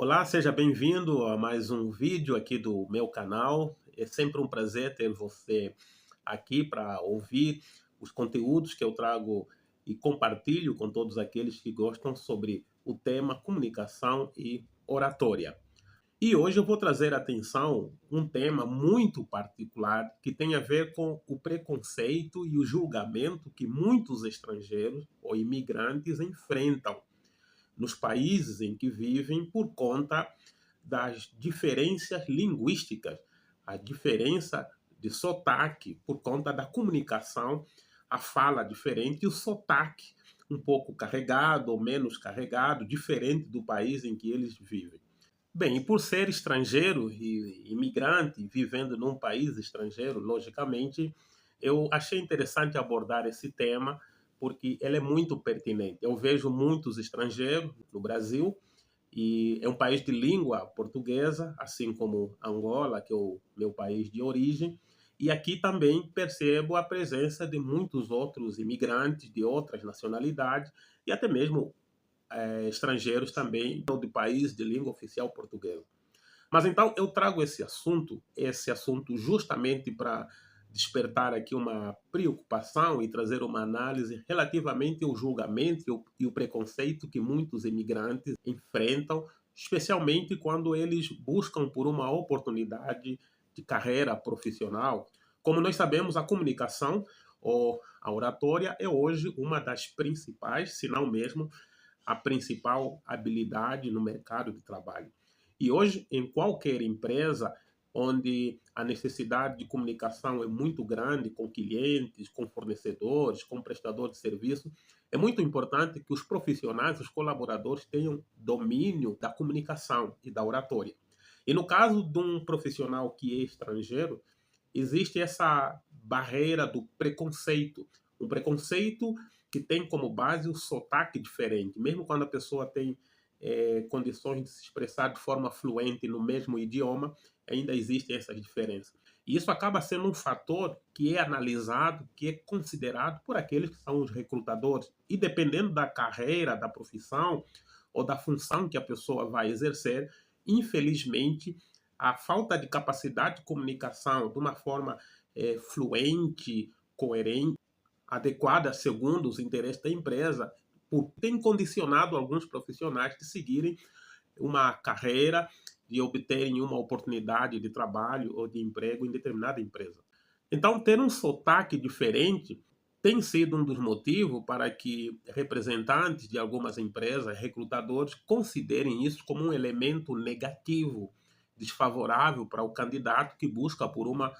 Olá, seja bem-vindo a mais um vídeo aqui do meu canal. É sempre um prazer ter você aqui para ouvir os conteúdos que eu trago e compartilho com todos aqueles que gostam sobre o tema comunicação e oratória. E hoje eu vou trazer à atenção um tema muito particular que tem a ver com o preconceito e o julgamento que muitos estrangeiros ou imigrantes enfrentam nos países em que vivem por conta das diferenças linguísticas, a diferença de sotaque, por conta da comunicação, a fala diferente e o sotaque um pouco carregado ou menos carregado, diferente do país em que eles vivem. Bem, e por ser estrangeiro e imigrante, vivendo num país estrangeiro, logicamente, eu achei interessante abordar esse tema porque ele é muito pertinente. Eu vejo muitos estrangeiros no Brasil e é um país de língua portuguesa, assim como Angola, que é o meu país de origem. E aqui também percebo a presença de muitos outros imigrantes de outras nacionalidades e até mesmo estrangeiros também de país de língua oficial portuguesa. Mas então eu trago esse assunto justamente para despertar aqui uma preocupação e trazer uma análise relativamente ao julgamento e o preconceito que muitos imigrantes enfrentam, especialmente quando eles buscam por uma oportunidade de carreira profissional. Como nós sabemos, a comunicação ou a oratória é hoje uma das principais, se não mesmo a principal habilidade no mercado de trabalho. E hoje, em qualquer empresa onde a necessidade de comunicação é muito grande com clientes, com fornecedores, com prestadores de serviço, é muito importante que os profissionais, os colaboradores tenham domínio da comunicação e da oratória. E no caso de um profissional que é estrangeiro, existe essa barreira do preconceito. Um preconceito que tem como base o sotaque diferente, mesmo quando a pessoa tem condições de se expressar de forma fluente no mesmo idioma, ainda existem essas diferenças. E isso acaba sendo um fator que é analisado, que é considerado por aqueles que são os recrutadores. E dependendo da carreira, da profissão ou da função que a pessoa vai exercer, infelizmente, a falta de capacidade de comunicação de uma forma fluente, coerente, adequada segundo os interesses da empresa, tem condicionado alguns profissionais de seguirem uma carreira, de obterem uma oportunidade de trabalho ou de emprego em determinada empresa. Então, ter um sotaque diferente tem sido um dos motivos para que representantes de algumas empresas, recrutadores, considerem isso como um elemento negativo, desfavorável para o candidato que busca por uma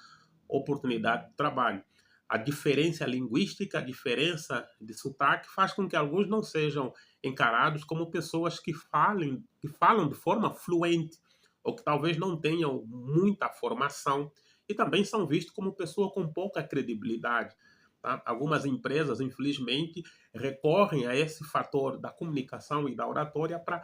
oportunidade de trabalho. A diferença linguística, a diferença de sotaque faz com que alguns não sejam encarados como pessoas que falam de forma fluente ou que talvez não tenham muita formação e também são vistos como pessoas com pouca credibilidade. Tá? Algumas empresas, infelizmente, recorrem a esse fator da comunicação e da oratória para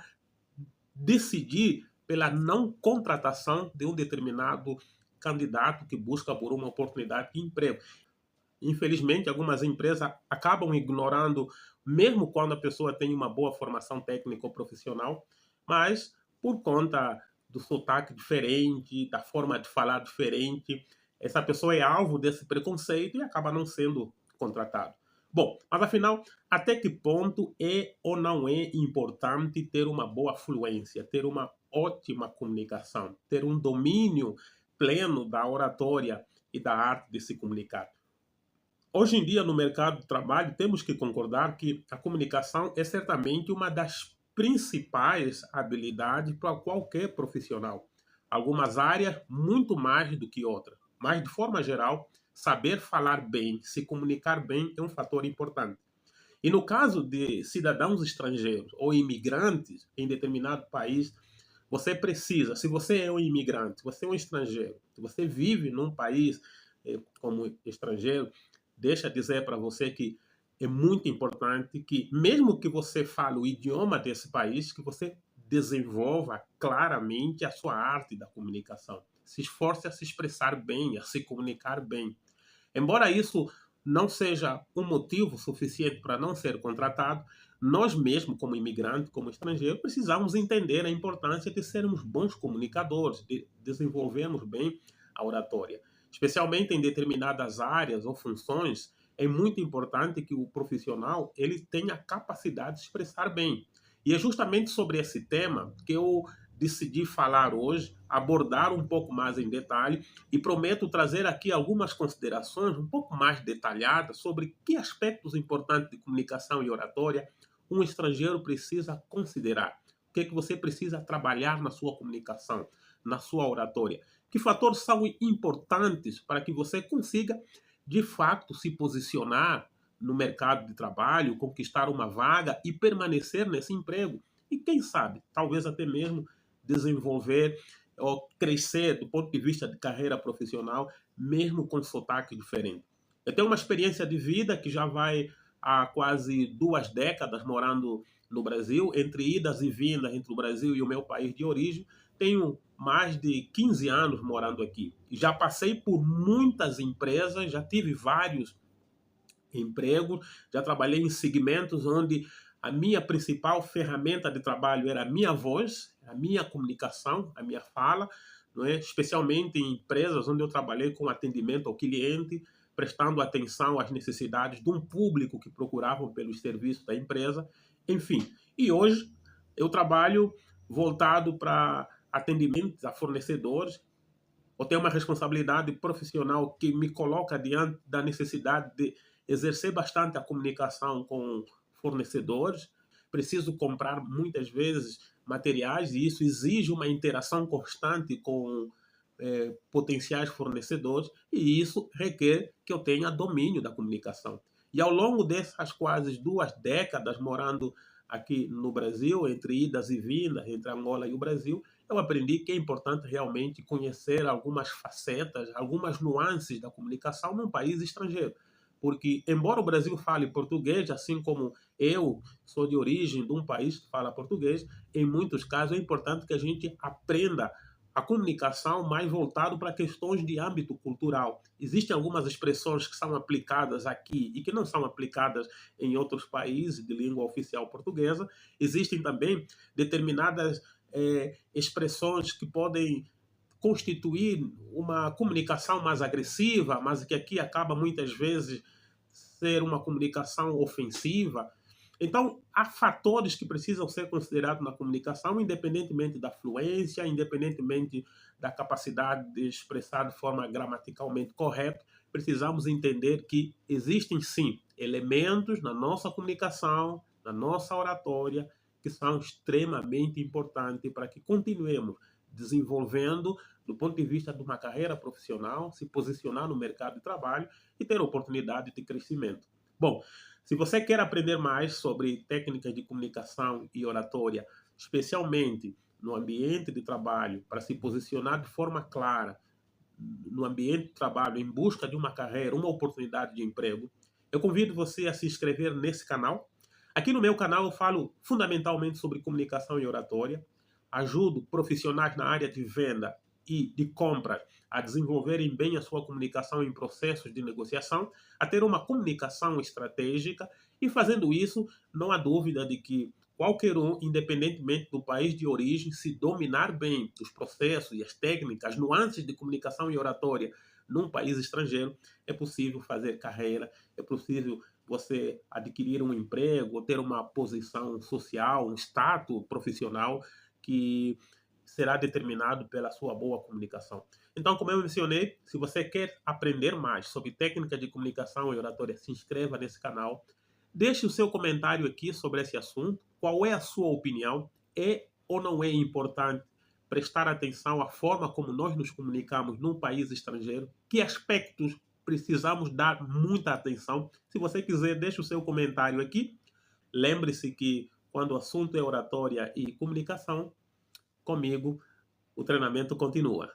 decidir pela não contratação de um determinado candidato que busca por uma oportunidade de emprego. Infelizmente, algumas empresas acabam ignorando, mesmo quando a pessoa tem uma boa formação técnica ou profissional, mas por conta do sotaque diferente, da forma de falar diferente, essa pessoa é alvo desse preconceito e acaba não sendo contratado. Bom, mas afinal, até que ponto é ou não é importante ter uma boa fluência, ter uma ótima comunicação, ter um domínio pleno da oratória e da arte de se comunicar? Hoje em dia, no mercado de trabalho, temos que concordar que a comunicação é certamente uma das principais habilidades para qualquer profissional. Algumas áreas muito mais do que outras, mas de forma geral, saber falar bem, se comunicar bem é um fator importante. E no caso de cidadãos estrangeiros ou imigrantes em determinado país, você precisa, se você é um imigrante, se você é um estrangeiro, se você vive num país como estrangeiro, deixa dizer para você que é muito importante que, mesmo que você fale o idioma desse país, que você desenvolva claramente a sua arte da comunicação. Se esforce a se expressar bem, a se comunicar bem. Embora isso não seja um motivo suficiente para não ser contratado, nós mesmos, como imigrante, como estrangeiro, precisamos entender a importância de sermos bons comunicadores, de desenvolvermos bem a oratória. Especialmente em determinadas áreas ou funções, é muito importante que o profissional ele tenha a capacidade de expressar bem. E é justamente sobre esse tema que eu decidi falar hoje, abordar um pouco mais em detalhe e prometo trazer aqui algumas considerações um pouco mais detalhadas sobre que aspectos importantes de comunicação e oratória um estrangeiro precisa considerar. O que é que você precisa trabalhar na sua comunicação, na sua oratória? Que fatores são importantes para que você consiga, de fato, se posicionar no mercado de trabalho, conquistar uma vaga e permanecer nesse emprego? E quem sabe, talvez até mesmo desenvolver ou crescer do ponto de vista de carreira profissional, mesmo com sotaque diferente. Eu tenho uma experiência de vida que já vai há quase 2 décadas morando no Brasil, entre idas e vindas entre o Brasil e o meu país de origem. Tenho mais de 15 anos morando aqui. Já passei por muitas empresas, já tive vários empregos, já trabalhei em segmentos onde a minha principal ferramenta de trabalho era a minha voz, a minha comunicação, a minha fala, não é? Especialmente em empresas onde eu trabalhei com atendimento ao cliente, prestando atenção às necessidades de um público que procuravam pelos serviços da empresa, enfim. E hoje eu trabalho voltado para atendimentos a fornecedores, ou tenho uma responsabilidade profissional que me coloca diante da necessidade de exercer bastante a comunicação com fornecedores. Preciso comprar muitas vezes materiais e isso exige uma interação constante com potenciais fornecedores e isso requer que eu tenha domínio da comunicação. E ao longo dessas quase 2 décadas morando aqui no Brasil, entre idas e vindas, entre Angola e o Brasil, eu aprendi que é importante realmente conhecer algumas facetas, algumas nuances da comunicação num país estrangeiro. Porque, embora o Brasil fale português, assim como eu sou de origem de um país que fala português, em muitos casos é importante que a gente aprenda a comunicação mais voltado para questões de âmbito cultural. Existem algumas expressões que são aplicadas aqui e que não são aplicadas em outros países de língua oficial portuguesa. Existem também determinadas expressões que podem constituir uma comunicação mais agressiva, mas que aqui acaba muitas vezes ser uma comunicação ofensiva. Então, há fatores que precisam ser considerados na comunicação, independentemente da fluência, independentemente da capacidade de expressar de forma gramaticalmente correta. Precisamos entender que existem, sim, elementos na nossa comunicação, na nossa oratória, que são extremamente importantes para que continuemos desenvolvendo do ponto de vista de uma carreira profissional, se posicionar no mercado de trabalho e ter oportunidade de crescimento. Bom, se você quer aprender mais sobre técnicas de comunicação e oratória, especialmente no ambiente de trabalho, para se posicionar de forma clara no ambiente de trabalho em busca de uma carreira, uma oportunidade de emprego, eu convido você a se inscrever nesse canal. Aqui no meu canal eu falo fundamentalmente sobre comunicação e oratória, ajudo profissionais na área de venda e de compra a desenvolverem bem a sua comunicação em processos de negociação, a ter uma comunicação estratégica e fazendo isso, não há dúvida de que qualquer um, independentemente do país de origem, se dominar bem os processos e as técnicas, as nuances de comunicação e oratória num país estrangeiro, é possível fazer carreira, é possível você adquirir um emprego, ter uma posição social, um status profissional que será determinado pela sua boa comunicação. Então, como eu mencionei, se você quer aprender mais sobre técnica de comunicação e oratória, se inscreva nesse canal. Deixe o seu comentário aqui sobre esse assunto. Qual é a sua opinião? É ou não é importante prestar atenção à forma como nós nos comunicamos num país estrangeiro? Que aspectos precisamos dar muita atenção? Se você quiser, deixe o seu comentário aqui. Lembre-se que quando o assunto é oratória e comunicação, comigo o treinamento continua.